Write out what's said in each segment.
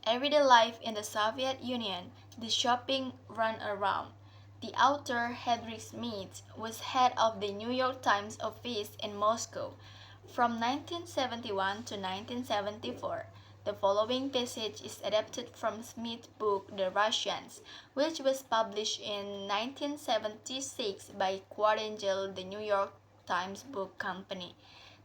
Everyday life in the Soviet Union, the shopping run around. The author Hedrick Smith was head of the New York Times office in Moscow from 1971 to 1974. The following passage is adapted from Smith's book The Russians, which was published in 1976 by Quadangel, the New York Times Book Company.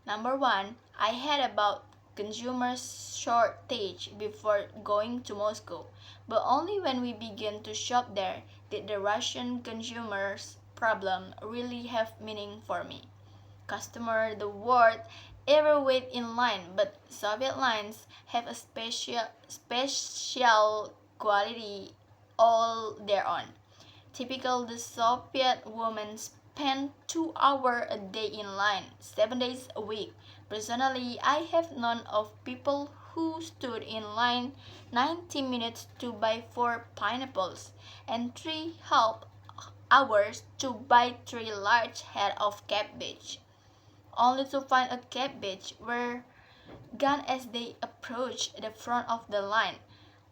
Number 1. I had about consumer shortage before going to Moscow, but only when we began to shop there did the Russian consumers problem really have meaning for me. Customer the world ever wait in line, but Soviet lines have a special quality all their own. Typical the Soviet woman spend 2 hours a day in line, 7 days a week. Personally, I have known of people who stood in line 90 minutes to buy 4 pineapples and 3 half hours to buy 3 large heads of cabbage, only to find a cabbage were gone as they approached the front of the line.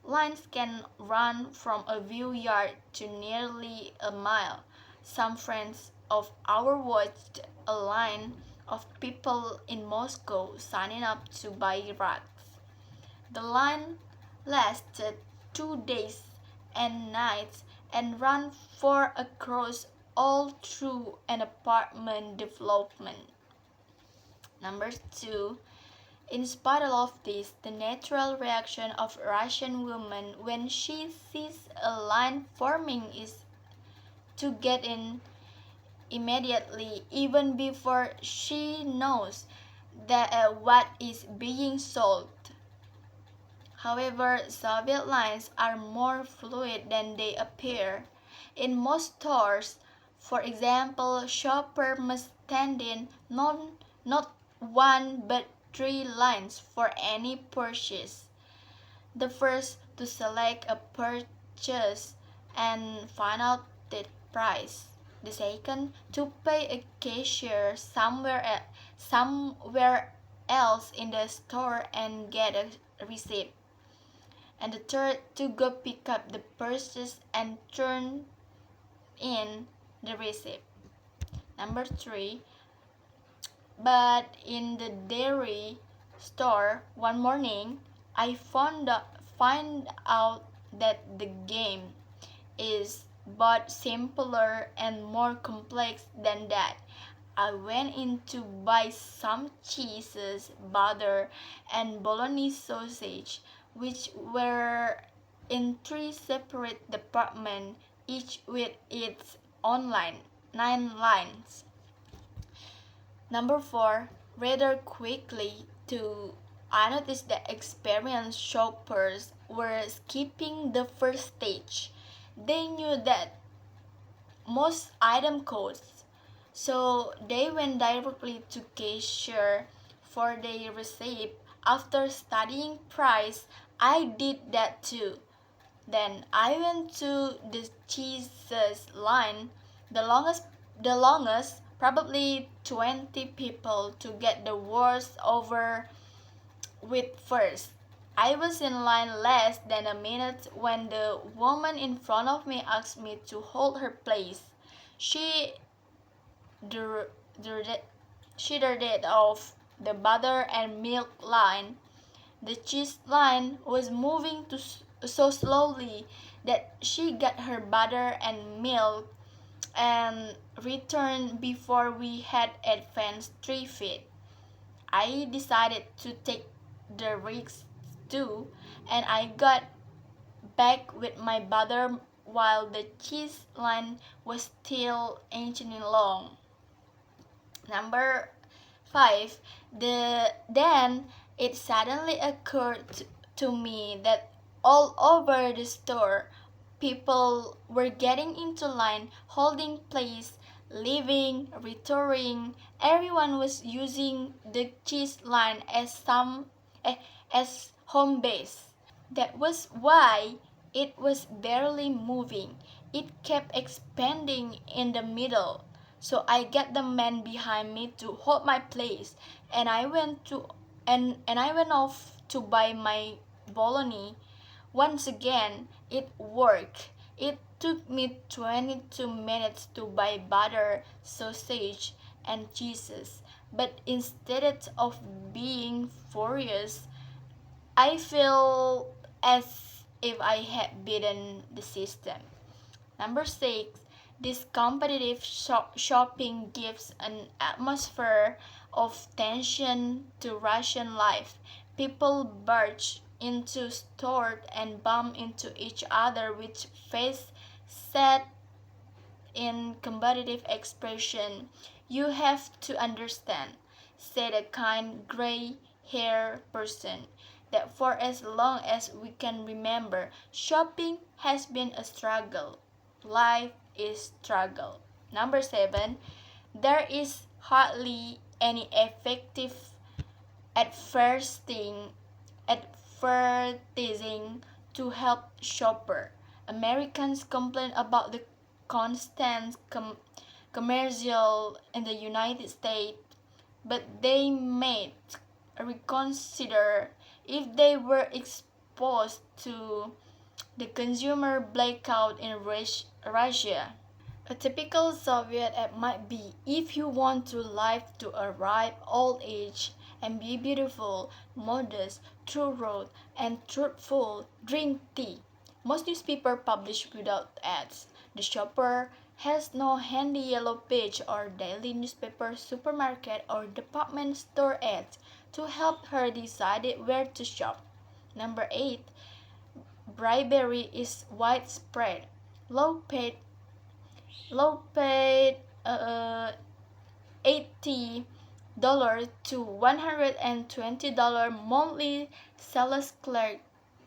Lines can run from a few yards to nearly a mile. Some friends of ours watched a line of people in Moscow signing up to buy rugs. The line lasted 2 days and nights and ran for across all through an apartment development. Number 2. In spite of this, the natural reaction of a Russian woman when she sees a line forming is to get in immediately, even before she knows what is being sold. However, Soviet lines are more fluid than they appear. In most stores, for example, shopper must stand in not one but 3 lines for any purchase. The first to select a purchase and find out the price. The second to pay a cashier somewhere else in the store and get a receipt. And the third to go pick up the purchase and turn in the receipt. Number 3. But in the dairy store one morning, I find out that the game is but simpler and more complex than that. I went in to buy some cheeses, butter, and bolognese sausage, which were in 3 separate departments, each with its own line, 9 lines. Number 4. Rather quickly, too, I noticed that experienced shoppers were skipping the first stage. They knew that most item codes, so they went directly to cashier for their receipt. After studying price, I did that too. Then I went to the cheeses line, the longest, probably 20 people to get the worst over with first. I was in line less than a minute when the woman in front of me asked me to hold her place. She dir- dir- she darted off the butter and milk line. The cheese line was moving so slowly that she got her butter and milk and returned before we had advanced 3 feet. I decided to take the risk too, and I got back with my butter while the cheese line was still inching long. Number 5. Then it suddenly occurred to me that all over the store, people were getting into line, holding place, leaving, returning. Everyone was using the cheese line as home base. That was why it was barely moving. It kept expanding in the middle. So I got the man behind me to hold my place, and I went off to buy my bolognese Once again, it worked. It took me 22 minutes to buy butter, sausage, and cheeses. But instead of being furious, I feel as if I had beaten the system. Number 6, this competitive shopping gives an atmosphere of tension to Russian life. People barge into stores and bump into each other with face set in combative expression. You have to understand, said a kind gray haired person, that for as long as we can remember, shopping has been a struggle. Life is struggle. Number 7, there is hardly any effective advertising advertising to help shopper. Americans complain about the constant commercial in the United States, but they may reconsider if they were exposed to the consumer blackout in Russia. A typical Soviet ad might be, if you want to live to a ripe old age and be beautiful, modest, thorough, and truthful, drink tea. Most newspapers publish without ads. The shopper has no handy yellow page or daily newspaper, supermarket, or department store ads to help her decide where to shop. Number 8. Bribery is widespread. Low paid low paid $80 to $120 monthly sales clerk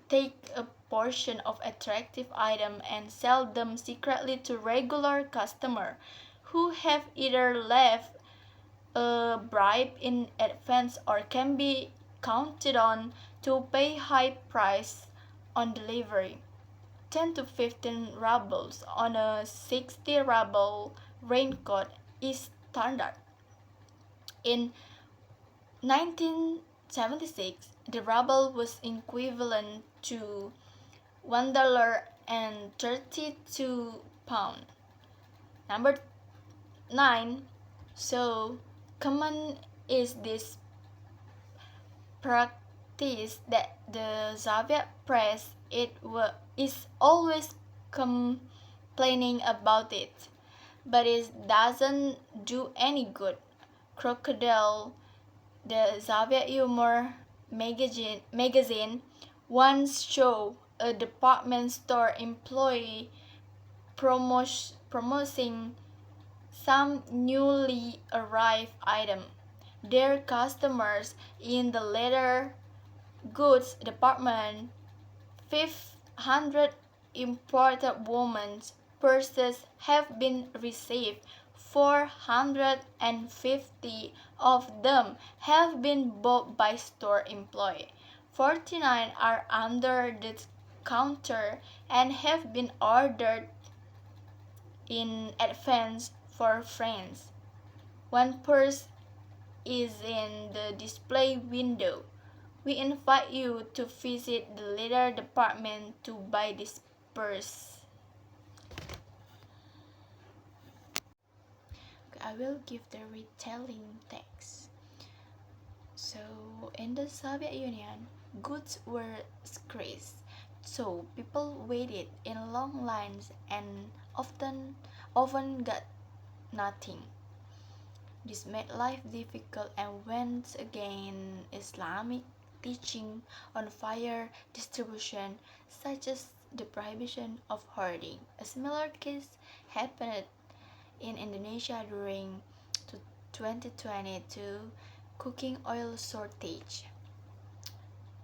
take a portion of attractive item and sell them secretly to regular customer who have either left a bribe in advance or can be counted on to pay high price on delivery. 10 to 15 rubles on a 60 ruble raincoat is standard. In 1976, the ruble was equivalent to $1.32. Number 9. So common is this practice that the Soviet press is always complaining about it, but it doesn't do any good. Crocodile, the Soviet humor magazine, once showed a department store employee promoting some newly arrived item. Their customers in the leather goods department, 500 imported women's purses have been received. 450 of them have been bought by store employee. 49 are under the counter and have been ordered in advance for friends. One purse is in the display window. We invite you to visit the leather department to buy this purse. I will give the retelling text. So, in the Soviet Union, goods were scarce, so people waited in long lines and often got nothing. This made life difficult, and once again Islamic teaching on fair distribution, such as the prohibition of hoarding. A similar case happened in Indonesia during 2022 cooking oil shortage,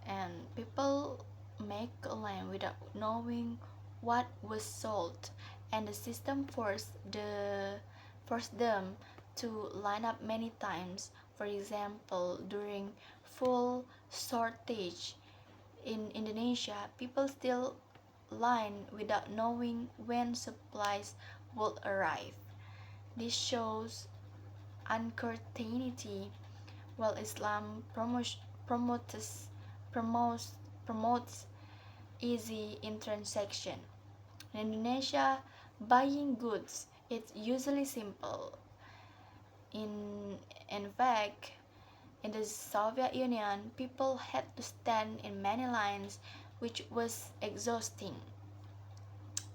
and people make a line without knowing what was sold, and the system forced them to line up many times. For example, during full shortage in Indonesia, people still line without knowing when supplies would arrive. This shows uncertainty, while Islam promotes promotes easy in transaction. In Indonesia, buying goods is usually simple. In fact, in the Soviet Union, people had to stand in many lines, which was exhausting.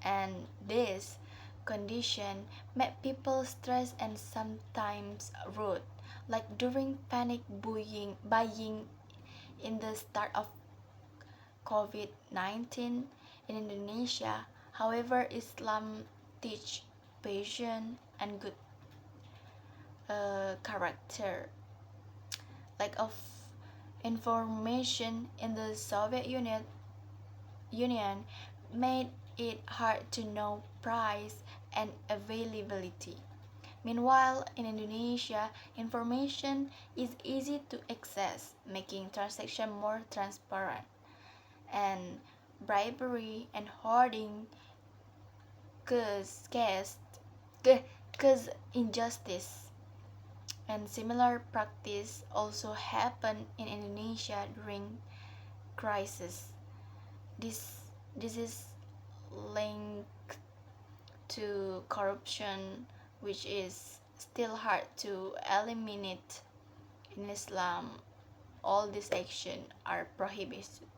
And this condition made people stressed and sometimes rude, like during panic buying in the start of COVID-19 in Indonesia. However, Islam teach patience and good character. Lack of information in the Soviet Union made it hard to know price and availability. Meanwhile, in Indonesia, information is easy to access, making transaction more transparent. And bribery and hoarding cause, cause injustice. And similar practice also happened in Indonesia during crisis. This this is linked to corruption, which is still hard to eliminate in Islam. All these actions are prohibited.